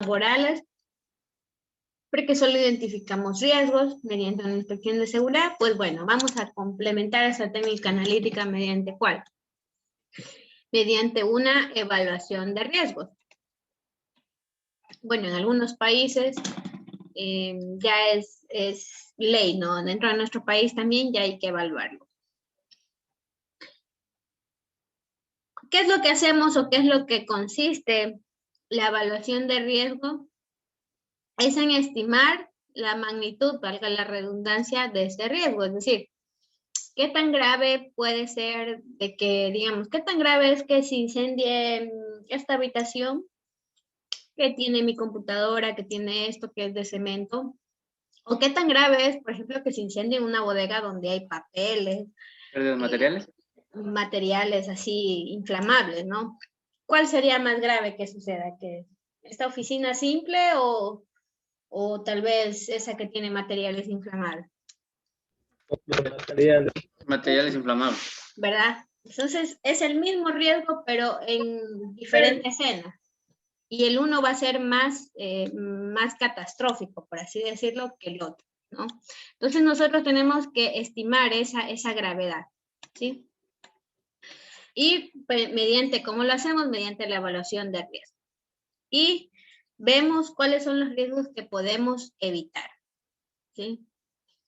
laborales, porque solo identificamos riesgos mediante una inspección de seguridad. Pues bueno, vamos a complementar esa técnica analítica mediante ¿cuál? Mediante una evaluación de riesgos. Bueno, en algunos países ya es ley, ¿no? Dentro de nuestro país también ya hay que evaluarlo. ¿Qué es lo que hacemos o qué es lo que consiste la evaluación de riesgo? Es en estimar la magnitud, valga la redundancia, de este riesgo. Es decir, ¿qué tan grave puede ser de que, digamos, qué tan grave es que se incendie esta habitación que tiene mi computadora, que tiene esto que es de cemento? ¿O qué tan grave es, por ejemplo, que se incendie una bodega donde hay papeles, ¿Pérdidas materiales? materiales así inflamables, ¿no? ¿Cuál sería más grave que suceda? ¿Que esta oficina simple o tal vez esa que tiene materiales inflamables? Materiales inflamables. ¿Verdad? Entonces es el mismo riesgo, pero en diferentes escenas. Y el uno va a ser más catastrófico, por así decirlo, que el otro, ¿no? Entonces nosotros tenemos que estimar esa gravedad, ¿sí? Y mediante, ¿cómo lo hacemos? Mediante la evaluación de riesgo. Y vemos cuáles son los riesgos que podemos evitar, ¿sí?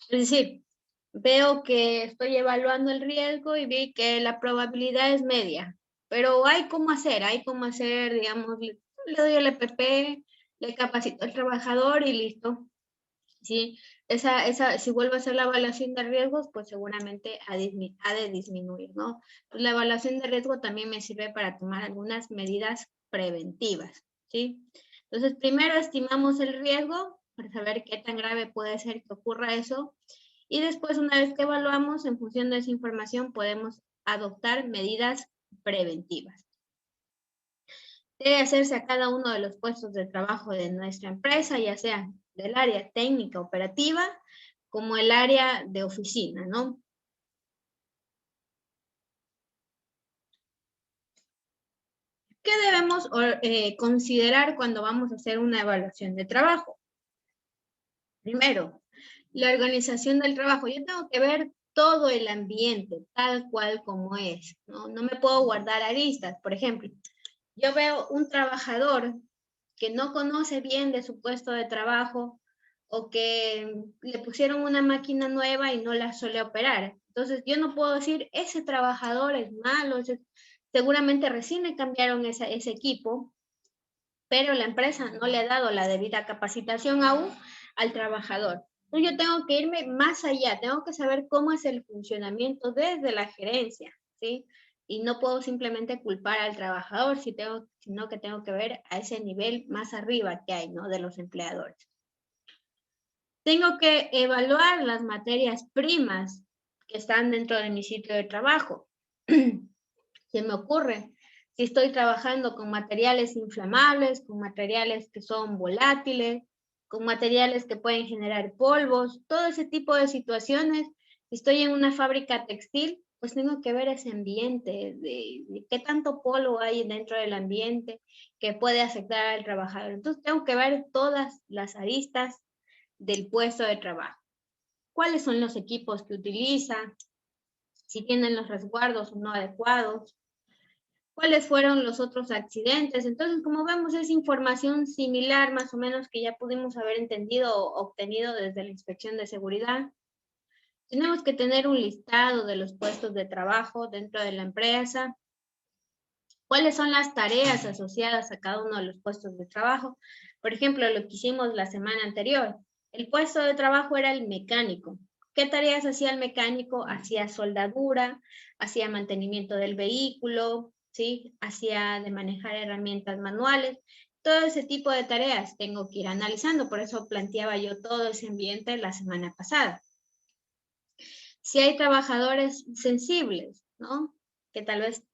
Es decir, veo que estoy evaluando el riesgo y vi que la probabilidad es media, pero hay cómo hacer, digamos, le doy el EPP, le capacito al trabajador y listo. ¿Sí? Si vuelvo a hacer la evaluación de riesgos, pues seguramente ha de disminuir, ¿no? Pues la evaluación de riesgo también me sirve para tomar algunas medidas preventivas, ¿sí? Entonces, primero estimamos el riesgo para saber qué tan grave puede ser que ocurra eso. Y después, una vez que evaluamos, en función de esa información, podemos adoptar medidas preventivas. Debe hacerse a cada uno de los puestos de trabajo de nuestra empresa, ya sea del área técnica operativa como el área de oficina, ¿no? ¿Qué debemos considerar cuando vamos a hacer una evaluación de trabajo? Primero, la organización del trabajo. Yo tengo que ver todo el ambiente, tal cual como es, ¿no? No me puedo guardar aristas. Por ejemplo, yo veo un trabajador que no conoce bien de su puesto de trabajo o que le pusieron una máquina nueva y no la suele operar. Entonces, yo no puedo decir, ese trabajador es malo, seguramente recién le cambiaron ese equipo, pero la empresa no le ha dado la debida capacitación aún al trabajador. Entonces, yo tengo que irme más allá, tengo que saber cómo es el funcionamiento desde la gerencia, ¿sí? Y no puedo simplemente culpar al trabajador, sino que tengo que ver a ese nivel más arriba que hay, ¿no? De los empleadores. Tengo que evaluar las materias primas que están dentro de mi sitio de trabajo. Se me ocurre, si estoy trabajando con materiales inflamables, con materiales que son volátiles, con materiales que pueden generar polvos, todo ese tipo de situaciones. Si estoy en una fábrica textil, pues tengo que ver ese ambiente, de qué tanto polvo hay dentro del ambiente que puede afectar al trabajador. Entonces tengo que ver todas las aristas del puesto de trabajo. ¿Cuáles son los equipos que utiliza? Si tienen los resguardos o no adecuados. ¿Cuáles fueron los otros accidentes? Entonces, como vemos, es información similar más o menos que ya pudimos haber entendido o obtenido desde la inspección de seguridad. Tenemos que tener un listado de los puestos de trabajo dentro de la empresa. ¿Cuáles son las tareas asociadas a cada uno de los puestos de trabajo? Por ejemplo, lo que hicimos la semana anterior. El puesto de trabajo era el mecánico. ¿Qué tareas hacía el mecánico? Hacía soldadura, hacía mantenimiento del vehículo, ¿sí? Hacía de manejar herramientas manuales. Todo ese tipo de tareas tengo que ir analizando. Por eso planteaba yo todo ese ambiente la semana pasada. Si hay trabajadores sensibles, ¿no? Que tal vez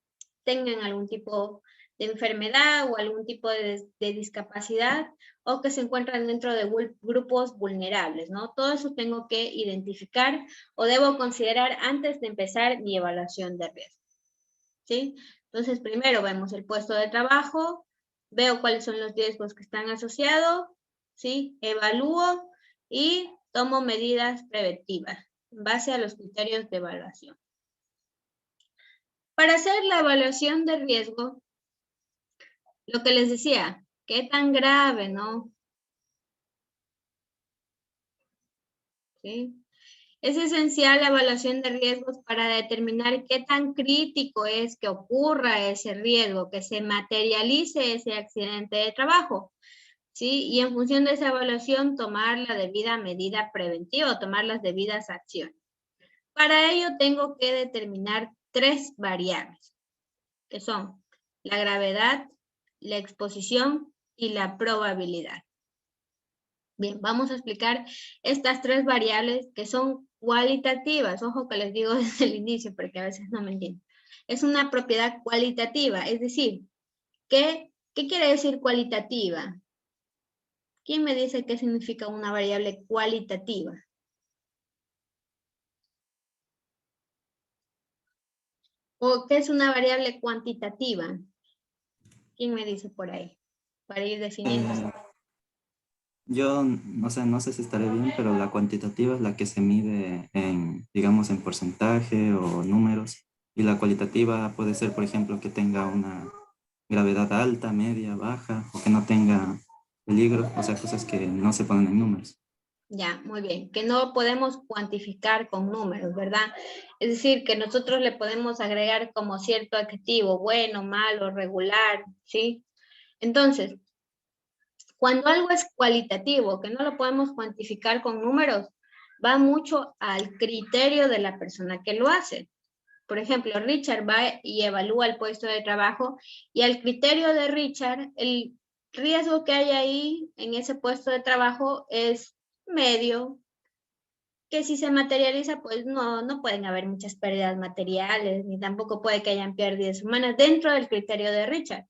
tengan algún tipo de enfermedad o algún tipo de discapacidad o que se encuentran dentro de grupos vulnerables, ¿no? Todo eso tengo que identificar o debo considerar antes de empezar mi evaluación de riesgo, ¿sí? Entonces, primero vemos el puesto de trabajo, veo cuáles son los riesgos que están asociados, ¿sí? Evalúo y tomo medidas preventivas en base a los criterios de evaluación. Para hacer la evaluación de riesgo, lo que les decía, ¿qué tan grave, no? ¿Sí? Es esencial la evaluación de riesgos para determinar qué tan crítico es que ocurra ese riesgo, que se materialice ese accidente de trabajo, ¿sí? Y en función de esa evaluación, tomar la debida medida preventiva o tomar las debidas acciones. Para ello, tengo que determinar 3 variables, que son la gravedad, la exposición y la probabilidad. Bien, vamos a explicar estas 3 variables que son cualitativas. Ojo que les digo desde el inicio porque a veces no me entienden. Es una propiedad cualitativa, es decir, ¿qué quiere decir cualitativa? ¿Quién me dice qué significa una variable cualitativa? ¿O qué es una variable cuantitativa? ¿Quién me dice por ahí? Para ir definiendo. Yo, o sea, no sé si estaré bien, pero la cuantitativa es la que se mide en, digamos, en porcentaje o números. Y la cualitativa puede ser, por ejemplo, que tenga una gravedad alta, media, baja, o que no tenga peligro, o sea, cosas que no se ponen en números. Ya, muy bien, que no podemos cuantificar con números, ¿verdad? Es decir, que nosotros le podemos agregar como cierto adjetivo, bueno, malo, regular, ¿sí? Entonces, cuando algo es cualitativo, que no lo podemos cuantificar con números, va mucho al criterio de la persona que lo hace. Por ejemplo, Richard va y evalúa el puesto de trabajo y al criterio de Richard, el riesgo que hay ahí en ese puesto de trabajo es medio, que si se materializa, pues no pueden haber muchas pérdidas materiales, ni tampoco puede que hayan pérdidas humanas dentro del criterio de Richard.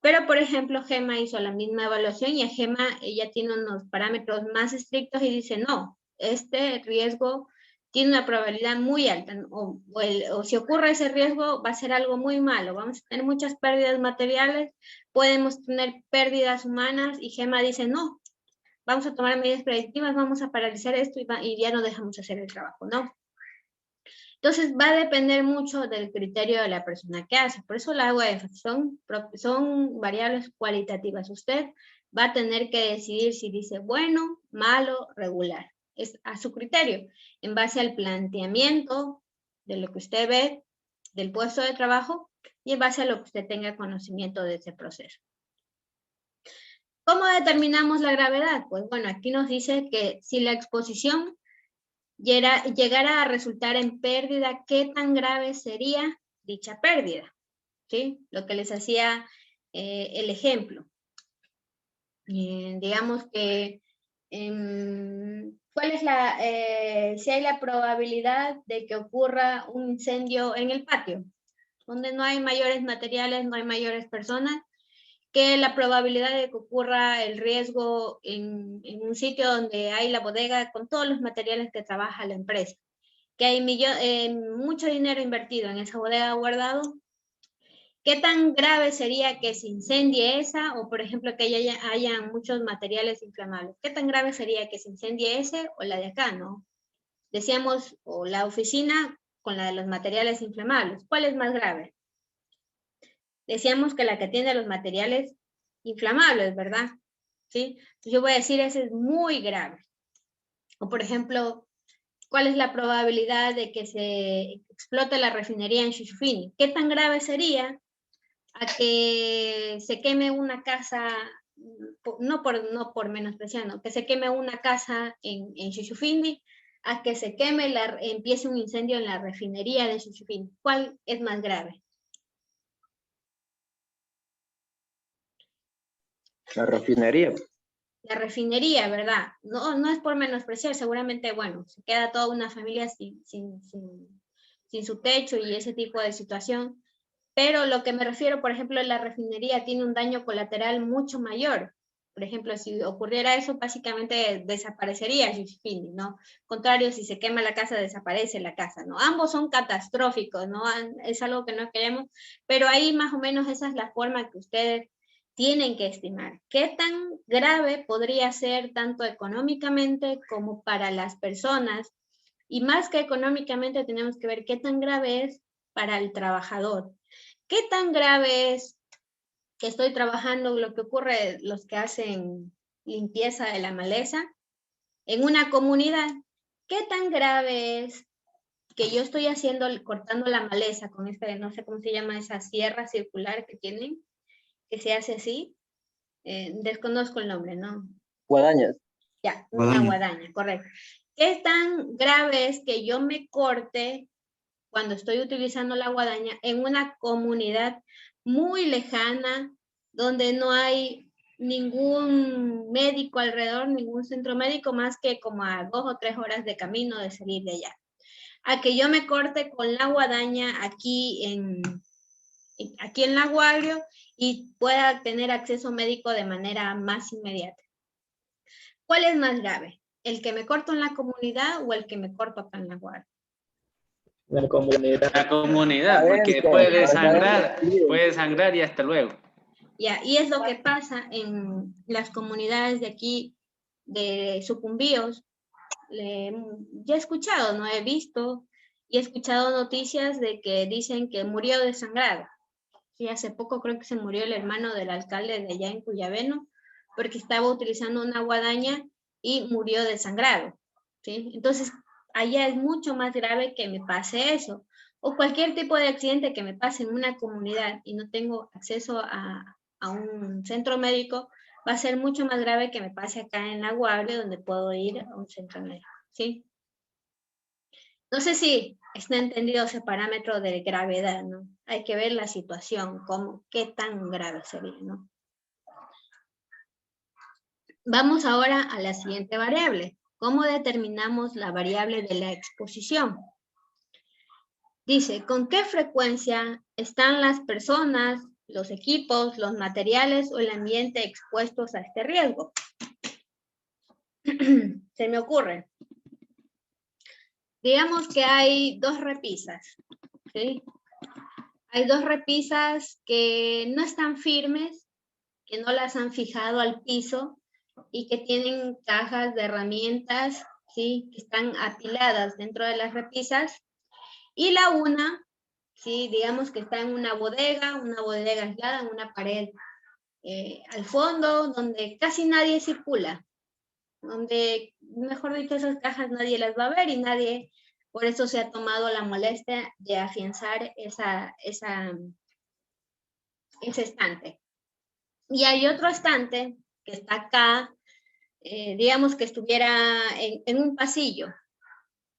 Pero, por ejemplo, Gema hizo la misma evaluación y a Gema ella tiene unos parámetros más estrictos y dice, no, este riesgo tiene una probabilidad muy alta, o si ocurre ese riesgo va a ser algo muy malo, vamos a tener muchas pérdidas materiales, podemos tener pérdidas humanas y Gema dice, no, vamos a tomar medidas preventivas, vamos a paralizar esto y ya no dejamos hacer el trabajo, ¿no? Entonces va a depender mucho del criterio de la persona que hace. Por eso la hago énfasis. Son variables cualitativas. Usted va a tener que decidir si dice bueno, malo, regular. Es a su criterio, en base al planteamiento de lo que usted ve del puesto de trabajo y en base a lo que usted tenga conocimiento de ese proceso. ¿Cómo determinamos la gravedad? Pues bueno, aquí nos dice que si la exposición llegara a resultar en pérdida, ¿qué tan grave sería dicha pérdida? ¿Sí? Lo que les hacía el ejemplo. Digamos que, ¿cuál es si hay la probabilidad de que ocurra un incendio en el patio, donde no hay mayores materiales, no hay mayores personas, que la probabilidad de que ocurra el riesgo en un sitio donde hay la bodega con todos los materiales que trabaja la empresa, que hay mucho dinero invertido en esa bodega guardado? ¿Qué tan grave sería que se incendie esa o, por ejemplo, que haya muchos materiales inflamables? ¿Qué tan grave sería que se incendie ese o la de acá, no? Decíamos, o la oficina con la de los materiales inflamables. ¿Cuál es más grave? Decíamos que la que tiene los materiales inflamables, ¿verdad? ¿Sí? Yo voy a decir, ese es muy grave. O, por ejemplo, ¿cuál es la probabilidad de que se explote la refinería en Shushufini? ¿Qué tan grave sería a que se queme una casa, no por menospreciando, que se queme una casa en Shushufini, a que se queme, empiece un incendio en la refinería de Shushufini? ¿Cuál es más grave? La refinería. La refinería, ¿verdad? No es por menospreciar, seguramente, bueno, se queda toda una familia sin su techo y ese tipo de situación, pero lo que me refiero, por ejemplo, la refinería tiene un daño colateral mucho mayor. Por ejemplo, si ocurriera eso, básicamente desaparecería Shushufini, ¿no? Contrario, si se quema la casa, desaparece la casa, ¿no? Ambos son catastróficos, ¿no? Es algo que no queremos, pero ahí más o menos esa es la forma que ustedes tienen que estimar qué tan grave podría ser tanto económicamente como para las personas. Y más que económicamente tenemos que ver qué tan grave es para el trabajador. ¿Qué tan grave es que estoy trabajando lo que ocurre los que hacen limpieza de la maleza en una comunidad? ¿Qué tan grave es que yo estoy cortando la maleza con no sé cómo se llama esa sierra circular que tienen, que se hace así? Desconozco el nombre, ¿no? Guadañas. Ya, una guadaña, correcto. ¿Qué tan grave es que yo me corte cuando estoy utilizando la guadaña en una comunidad muy lejana, donde no hay ningún médico alrededor, ningún centro médico, más que como a 2 o 3 horas de camino de salir de allá? A que yo me corte con la guadaña aquí en La Guario y pueda tener acceso médico de manera más inmediata. ¿Cuál es más grave? ¿El que me corto en la comunidad o el que me corto acá en La Guario? La comunidad. La comunidad, porque Adentro, puede sangrar y hasta luego. Ya, y es lo que pasa en las comunidades de aquí, de Sucumbíos. Ya he escuchado, no he visto, y he escuchado noticias de que dicen que murió desangrado. Sí, hace poco creo que se murió el hermano del alcalde de allá en Cuyabeno, porque estaba utilizando una guadaña y murió desangrado. ¿Sí? Entonces, allá es mucho más grave que me pase eso. O cualquier tipo de accidente que me pase en una comunidad y no tengo acceso a un centro médico, va a ser mucho más grave que me pase acá en La Guardia, donde puedo ir a un centro médico. ¿Sí? No sé si está entendido ese parámetro de gravedad, ¿no? Hay que ver la situación, qué tan grave sería, ¿no? Vamos ahora a la siguiente variable. ¿Cómo determinamos la variable de la exposición? Dice, ¿con qué frecuencia están las personas, los equipos, los materiales o el ambiente expuestos a este riesgo? Se me ocurre. Digamos que hay 2 repisas, ¿sí? Hay 2 repisas que no están firmes, que no las han fijado al piso y que tienen cajas de herramientas, ¿sí? Que están apiladas dentro de las repisas. Y la una, ¿sí? Digamos que está en una bodega aislada, en una pared al fondo, donde casi nadie circula, donde, mejor dicho, esas cajas nadie las va a ver y nadie, por eso se ha tomado la molestia de afianzar ese estante. Y hay otro estante que está acá, digamos que estuviera en un pasillo.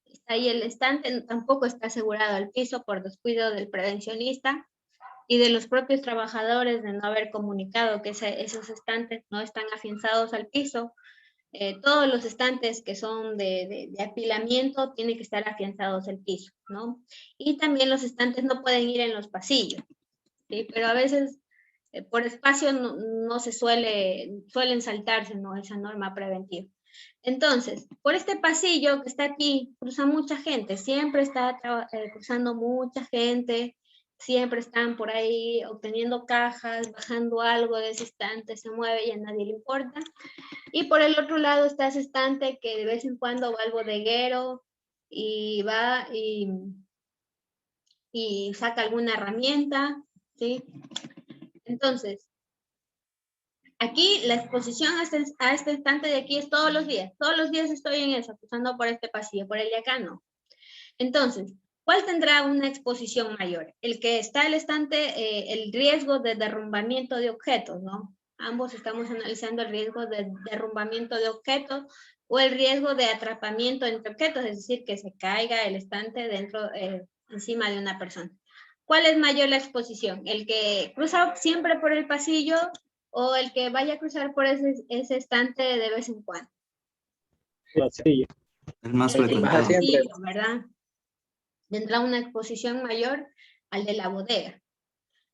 Está ahí el estante, tampoco está asegurado al piso por descuido del prevencionista y de los propios trabajadores de no haber comunicado que esos estantes no están afianzados al piso. Todos los estantes que son de apilamiento tienen que estar afianzados al piso, ¿no? Y también los estantes no pueden ir en los pasillos, ¿sí? Pero a veces por espacio no se suelen saltarse, ¿no? Esa norma preventiva. Entonces, por este pasillo que está aquí, cruza mucha gente, siempre está cruzando mucha gente, siempre están por ahí obteniendo cajas, bajando algo de ese estante, se mueve y a nadie le importa. Y por el otro lado está ese estante que de vez en cuando va al bodeguero y va y saca alguna herramienta, ¿sí? Entonces, aquí la exposición a este estante de aquí es todos los días estoy en eso, cruzando por este pasillo, por el de acá no. Entonces, ¿cuál tendrá una exposición mayor? El que está el estante, el riesgo de derrumbamiento de objetos, ¿no? Ambos estamos analizando el riesgo de derrumbamiento de objetos o el riesgo de atrapamiento entre objetos, es decir, que se caiga el estante encima de una persona. ¿Cuál es mayor la exposición? ¿El que cruza siempre por el pasillo o el que vaya a cruzar por ese estante de vez en cuando? El más frecuentado. Pasillo, ¿verdad? Tendrá una exposición mayor al de la bodega.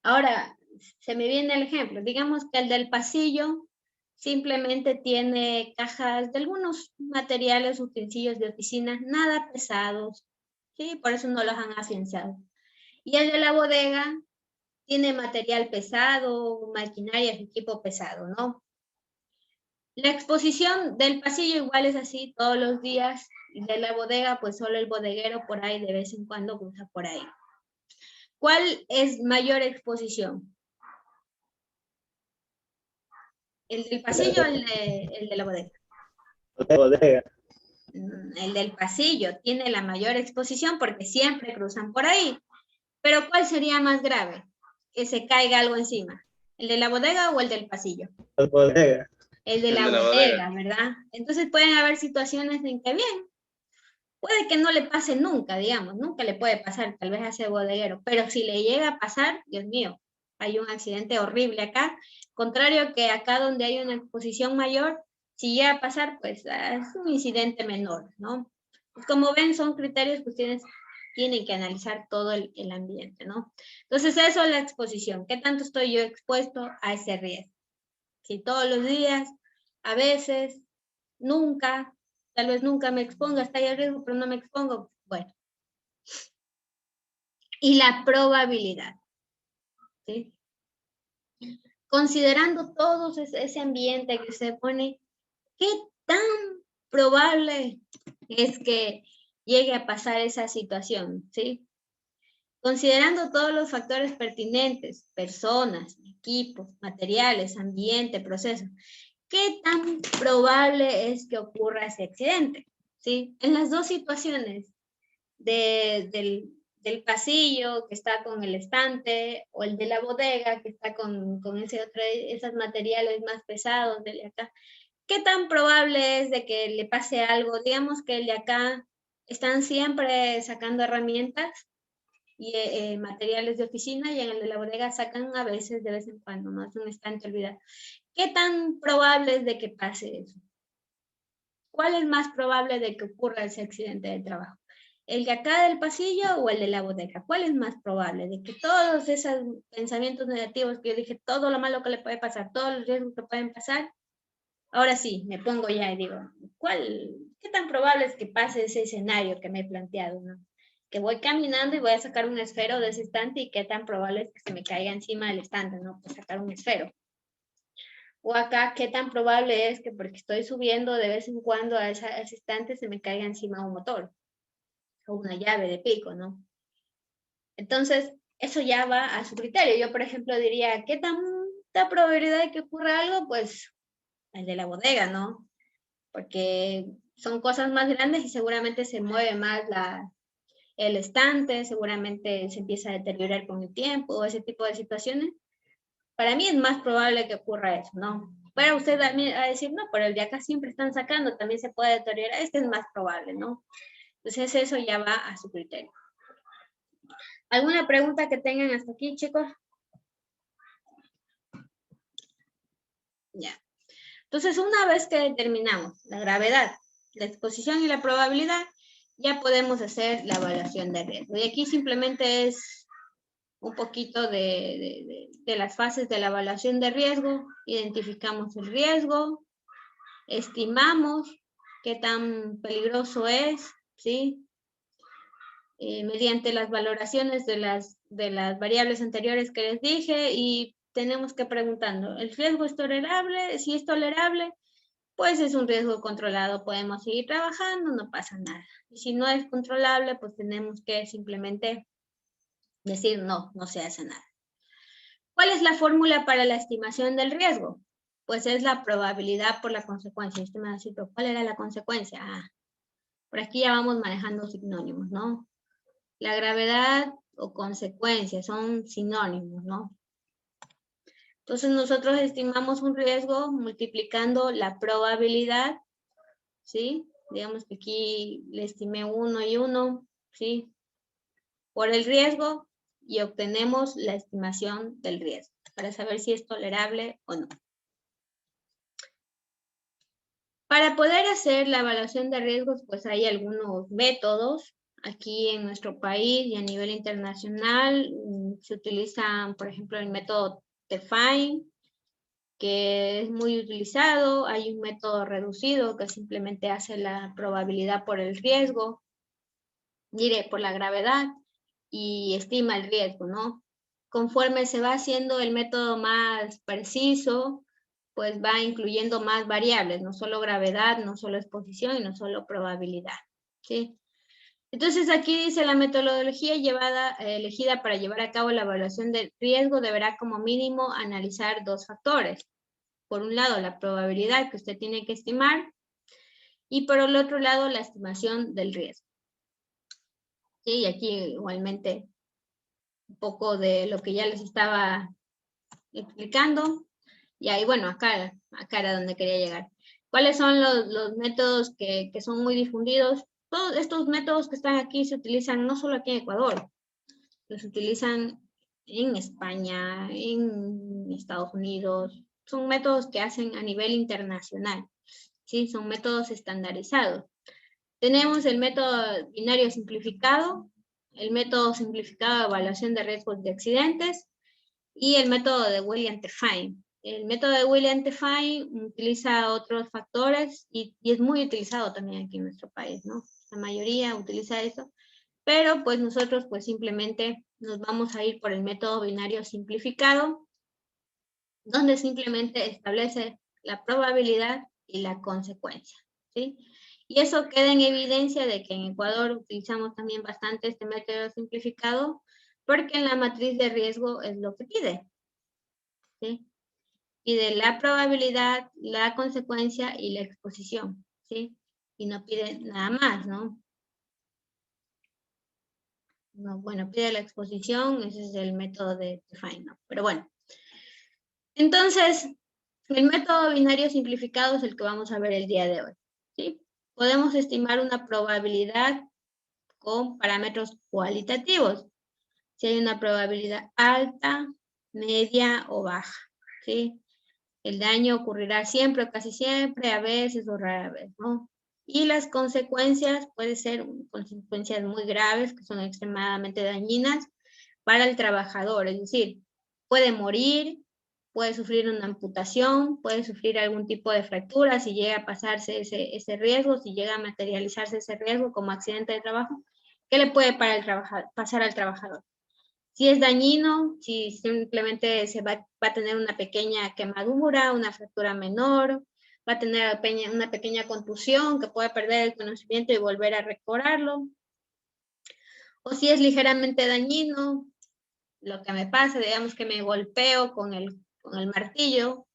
Ahora, se me viene el ejemplo. Digamos que el del pasillo simplemente tiene cajas de algunos materiales, utensilios de oficina, nada pesados, ¿sí? Por eso no los han afianzado. Y el de la bodega tiene material pesado, maquinaria, equipo pesado, ¿no? La exposición del pasillo igual es así todos los días, y de la bodega, pues solo el bodeguero por ahí de vez en cuando cruza por ahí. ¿Cuál es mayor exposición? ¿El del pasillo o el de la bodega? Bodega. El del pasillo tiene la mayor exposición porque siempre cruzan por ahí. Pero ¿cuál sería más grave? Que se caiga algo encima. ¿El de la bodega o el del pasillo? La bodega. El de la bodega, ¿verdad? Entonces pueden haber situaciones en que bien, puede que no le pase nunca, digamos, nunca le puede pasar, tal vez a ese bodeguero, pero si le llega a pasar, Dios mío, hay un accidente horrible acá, contrario que acá donde hay una exposición mayor, si llega a pasar, pues es un incidente menor, ¿no? Pues como ven, son criterios que ustedes tienen que analizar todo el ambiente, ¿no? Entonces eso es la exposición, ¿qué tanto estoy yo expuesto a ese riesgo? Si todos los días, a veces, nunca, tal vez nunca me exponga, está ahí el riesgo, pero no me expongo, bueno. Y la probabilidad, ¿sí? Considerando todo ese ambiente que se pone, ¿qué tan probable es que llegue a pasar esa situación, ¿sí? Considerando todos los factores pertinentes, personas, equipos, materiales, ambiente, proceso, ¿qué tan probable es que ocurra ese accidente? ¿Sí? En las dos situaciones, del pasillo que está con el estante o el de la bodega que está con esos materiales más pesados del de acá, ¿qué tan probable es de que le pase algo? Digamos que el de acá están siempre sacando herramientas y materiales de oficina, y en el de la bodega sacan a veces, de vez en cuando, no es un estante olvidado. ¿Qué tan probable es de que pase eso? ¿Cuál es más probable de que ocurra ese accidente de trabajo? ¿El de acá del pasillo o el de la bodega? ¿Cuál es más probable de que todos esos pensamientos negativos que yo dije, todo lo malo que le puede pasar, todos los riesgos que pueden pasar? Ahora sí, me pongo ya y digo, ¿qué tan probable es que pase ese escenario que me he planteado, ¿no? Que voy caminando y voy a sacar un esfero de ese estante, y qué tan probable es que se me caiga encima del estante, ¿no? Pues sacar un esfero. O acá, qué tan probable es que porque estoy subiendo de vez en cuando a ese estante se me caiga encima un motor o una llave de pico, ¿no? Entonces, eso ya va a su criterio. Yo, por ejemplo, diría, ¿qué tanta probabilidad de que ocurra algo? Pues el de la bodega, ¿no? Porque son cosas más grandes y seguramente se mueve más el estante, seguramente se empieza a deteriorar con el tiempo, o ese tipo de situaciones. Para mí es más probable que ocurra eso, ¿no? Pero usted va a decir, no, pero el de acá siempre están sacando, también se puede deteriorar, este es más probable, ¿no? Entonces eso ya va a su criterio. ¿Alguna pregunta que tengan hasta aquí, chicos? Ya. Entonces, una vez que determinamos la gravedad, la exposición y la probabilidad, ya podemos hacer la evaluación de riesgo. Y aquí simplemente es un poquito de las fases de la evaluación de riesgo. Identificamos el riesgo, estimamos qué tan peligroso es, ¿sí? Mediante las valoraciones de las variables anteriores que les dije, y tenemos que preguntando, ¿el riesgo es tolerable? Si es tolerable, pues es un riesgo controlado, podemos seguir trabajando, no pasa nada. Y si no es controlable, pues tenemos que simplemente decir no, no se hace nada. ¿Cuál es la fórmula para la estimación del riesgo? Pues es la probabilidad por la consecuencia. Usted me va a decir, ¿cuál era la consecuencia? Ah, por aquí ya vamos manejando sinónimos, ¿no? La gravedad o consecuencia son sinónimos, ¿no? Entonces nosotros estimamos un riesgo multiplicando la probabilidad, ¿sí? Digamos que aquí le estimé 1 y 1, ¿sí? Por el riesgo, y obtenemos la estimación del riesgo para saber si es tolerable o no. Para poder hacer la evaluación de riesgos, pues hay algunos métodos. Aquí en nuestro país y a nivel internacional se utilizan, por ejemplo, el método TEFAIN, que es muy utilizado. Hay un método reducido que simplemente hace la probabilidad por el riesgo, diré por la gravedad, y estima el riesgo, ¿no? conforme se va haciendo el método más preciso, pues va incluyendo más variables, no solo gravedad, no solo exposición y no solo probabilidad, ¿sí? Entonces aquí dice la metodología elegida para llevar a cabo la evaluación del riesgo deberá como mínimo analizar dos factores. Por un lado, la probabilidad que usted tiene que estimar y por el otro lado, la estimación del riesgo. Sí, y aquí igualmente un poco de lo que ya les estaba explicando. Y ahí, bueno, acá era donde quería llegar. ¿Cuáles son los métodos que son muy difundidos? Todos estos métodos que están aquí se utilizan no solo aquí en Ecuador, los utilizan en España, en Estados Unidos. Son métodos que hacen a nivel internacional, ¿sí? Son métodos estandarizados. Tenemos el método binario simplificado, el método simplificado de evaluación de riesgos de accidentes y el método de Williams-Tefine. El método de Williams-Tefine utiliza otros factores y es muy utilizado también aquí en nuestro país, ¿no? La mayoría utiliza eso, pero pues nosotros pues simplemente nos vamos a ir por el método binario simplificado, donde simplemente establece la probabilidad y la consecuencia, ¿sí? Y eso queda en evidencia de que en Ecuador utilizamos también bastante este método simplificado, porque en la matriz de riesgo es lo que pide, ¿sí? Pide la probabilidad, la consecuencia y la exposición, ¿sí? Y no pide nada más, ¿no? No, bueno, pide la exposición, ese es el método de Define, ¿no? Pero bueno. Entonces, el método binario simplificado es el que vamos a ver el día de hoy, ¿sí? Podemos estimar una probabilidad con parámetros cualitativos. Si hay una probabilidad alta, media o baja, ¿sí? El daño ocurrirá siempre o casi siempre, a veces o rara vez, ¿no? Y las consecuencias pueden ser consecuencias muy graves, que son extremadamente dañinas para el trabajador, es decir, puede morir, puede sufrir una amputación, puede sufrir algún tipo de fractura, si llega a pasarse ese riesgo, si llega a materializarse ese riesgo como accidente de trabajo, ¿qué le puede pasar al trabajador? Si es dañino, si simplemente va a tener una pequeña quemadura, una fractura menor, va a tener una pequeña contusión que puede perder el conocimiento y volver a recobrarlo. O si es ligeramente dañino, lo que me pasa, digamos que me golpeo con el martillo,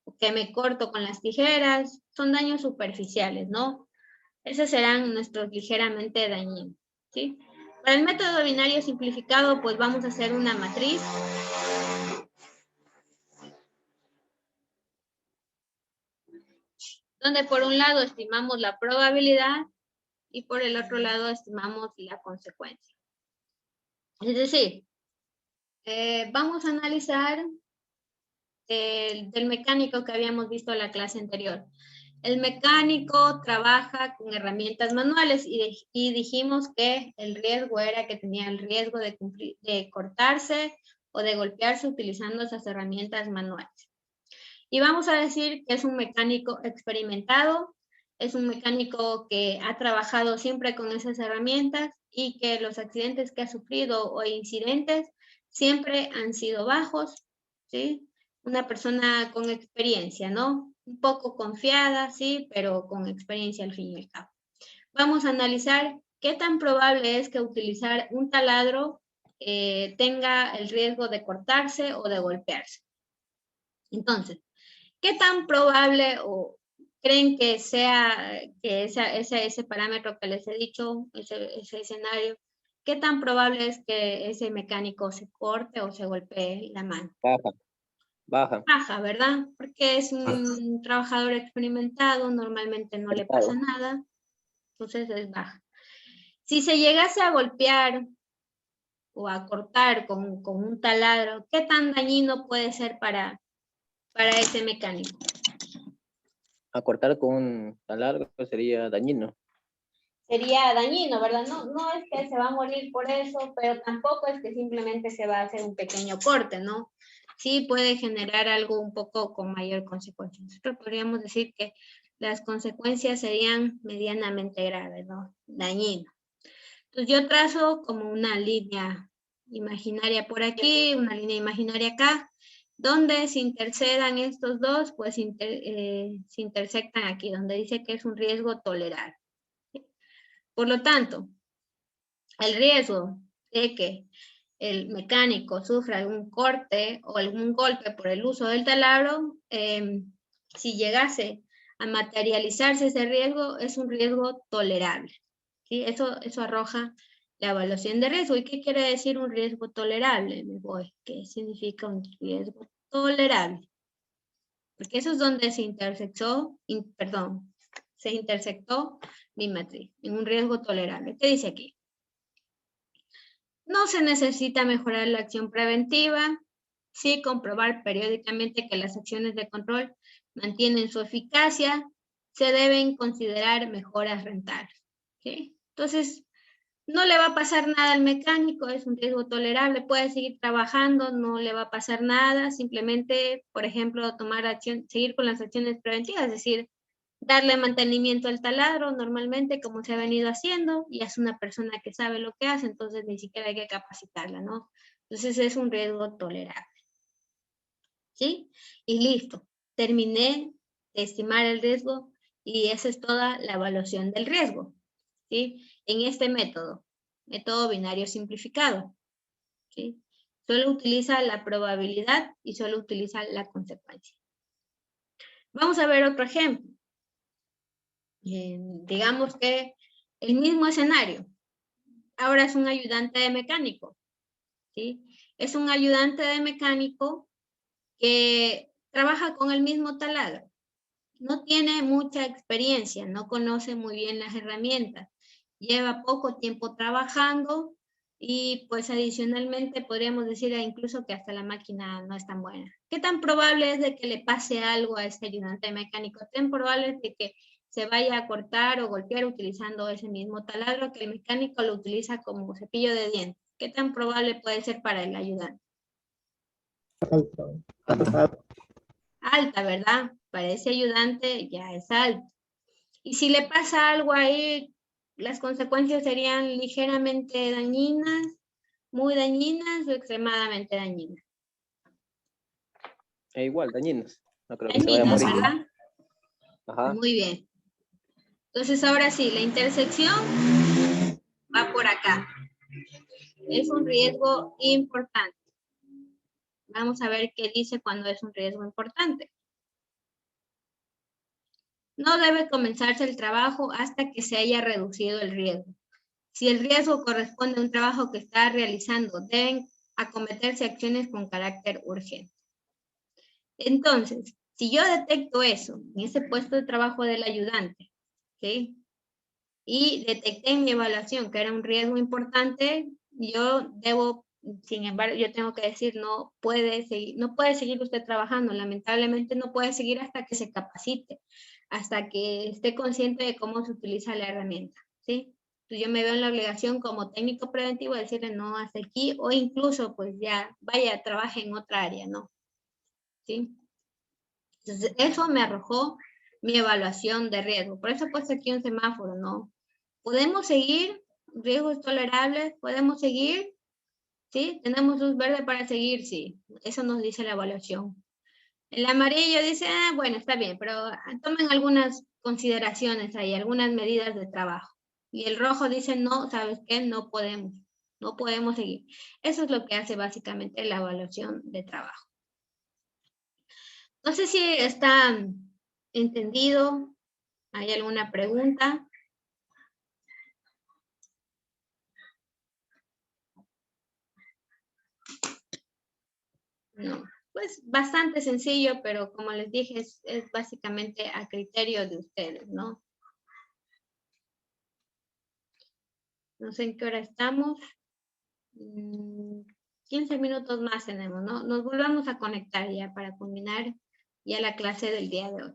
o que me corto con las tijeras, son daños superficiales, ¿no? Esos serán nuestros ligeramente dañinos, ¿sí? Para el método binario simplificado, pues vamos a hacer una matriz. Donde por un lado estimamos la probabilidad y por el otro lado estimamos la consecuencia. Es decir, vamos a analizar del mecánico que habíamos visto en la clase anterior. El mecánico trabaja con herramientas manuales y dijimos que el riesgo era que tenía el riesgo de cortarse o de golpearse utilizando esas herramientas manuales. Y vamos a decir que es un mecánico experimentado, es un mecánico que ha trabajado siempre con esas herramientas y que los accidentes que ha sufrido o incidentes siempre han sido bajos, ¿sí? Una persona con experiencia, ¿no? Un poco confiada, sí, pero con experiencia al fin y al cabo. Vamos a analizar qué tan probable es que utilizar un taladro tenga el riesgo de cortarse o de golpearse. Entonces, ¿qué tan probable o creen que sea que ese parámetro que les he dicho, ese escenario, qué tan probable es que ese mecánico se corte o se golpee la mano? Baja. Baja, ¿verdad? Porque es un trabajador experimentado, normalmente no le pasa nada, entonces es baja. Si se llegase a golpear o a cortar con un taladro, ¿qué tan dañino puede ser para ese mecánico? A cortar con un taladro sería dañino. Sería dañino, ¿verdad? No es que se va a morir por eso, pero tampoco es que simplemente se va a hacer un pequeño corte, ¿no? Sí puede generar algo un poco con mayor consecuencia. Nosotros podríamos decir que las consecuencias serían medianamente graves, ¿no? Dañino. Entonces yo trazo como una línea imaginaria por aquí, una línea imaginaria acá, donde se intercedan estos dos, pues se intersectan aquí, donde dice que es un riesgo tolerable. Por lo tanto, el riesgo de que el mecánico sufra algún corte o algún golpe por el uso del taladro, si llegase a materializarse ese riesgo, es un riesgo tolerable. ¿Sí? Eso arroja la evaluación de riesgo. ¿Y qué quiere decir un riesgo tolerable? Me voy. ¿Qué significa un riesgo tolerable? Porque eso es donde se intersectó mi matriz, en un riesgo tolerable. ¿Qué dice aquí? No se necesita mejorar la acción preventiva, sí comprobar periódicamente que las acciones de control mantienen su eficacia, se deben considerar mejoras rentables. ¿Sí? Entonces, no le va a pasar nada al mecánico, es un riesgo tolerable, puede seguir trabajando, no le va a pasar nada, simplemente, por ejemplo, tomar acción, seguir con las acciones preventivas, es decir, darle mantenimiento al taladro normalmente como se ha venido haciendo, y es una persona que sabe lo que hace, entonces ni siquiera hay que capacitarla, ¿no? Entonces es un riesgo tolerable. ¿Sí? Y listo, terminé de estimar el riesgo y esa es toda la evaluación del riesgo. ¿Sí? En este método binario simplificado. ¿Sí? Solo utiliza la probabilidad y solo utiliza la consecuencia. Vamos a ver otro ejemplo. Digamos que el mismo escenario. Ahora es un ayudante de mecánico. ¿Sí? Es un ayudante de mecánico que trabaja con el mismo taladro. No tiene mucha experiencia, no conoce muy bien las herramientas. Lleva poco tiempo trabajando y pues adicionalmente podríamos decir incluso que hasta la máquina no es tan buena. ¿Qué tan probable es de que le pase algo a este ayudante mecánico? ¿Tan probable es de que se vaya a cortar o golpear utilizando ese mismo taladro que el mecánico lo utiliza como cepillo de dientes? ¿Qué tan probable puede ser para el ayudante? Alta. Alta, ¿verdad? Para ese ayudante ya es alto. Y si le pasa algo ahí, las consecuencias serían ligeramente dañinas, muy dañinas o extremadamente dañinas. Igual, dañinos. No creo que se vaya a Dañinas, morir. ¿verdad? Ajá. Muy bien. Entonces ahora sí, la intersección va por acá. Es un riesgo importante. Vamos a ver qué dice cuando es un riesgo importante. No debe comenzarse el trabajo hasta que se haya reducido el riesgo. Si el riesgo corresponde a un trabajo que está realizando, deben acometerse acciones con carácter urgente. Entonces, si yo detecto eso en ese puesto de trabajo del ayudante, ¿sí? Y detecté en mi evaluación que era un riesgo importante, yo debo, sin embargo, yo tengo que decir, no puede seguir usted trabajando, lamentablemente no puede seguir hasta que se capacite, hasta que esté consciente de cómo se utiliza la herramienta, ¿sí? Entonces yo me veo en la obligación como técnico preventivo de decirle no hasta aquí, o incluso pues ya vaya, trabaje en otra área, ¿no? ¿Sí? Entonces eso me arrojó mi evaluación de riesgo. Por eso he puesto aquí un semáforo, ¿no? ¿Podemos seguir? ¿Riesgos tolerables? ¿Podemos seguir? ¿Sí? ¿Tenemos luz verde para seguir? Sí. Eso nos dice la evaluación. El amarillo dice, bueno, está bien, pero tomen algunas consideraciones ahí, algunas medidas de trabajo. Y el rojo dice, no, ¿sabes qué? No podemos seguir. Eso es lo que hace básicamente la evaluación de trabajo. No sé si está entendido. ¿Hay alguna pregunta? No, pues bastante sencillo, pero como les dije, es básicamente a criterio de ustedes, ¿no? No sé en qué hora estamos. 15 minutos más tenemos, ¿no? Nos volvamos a conectar ya para culminar ya la clase del día de hoy.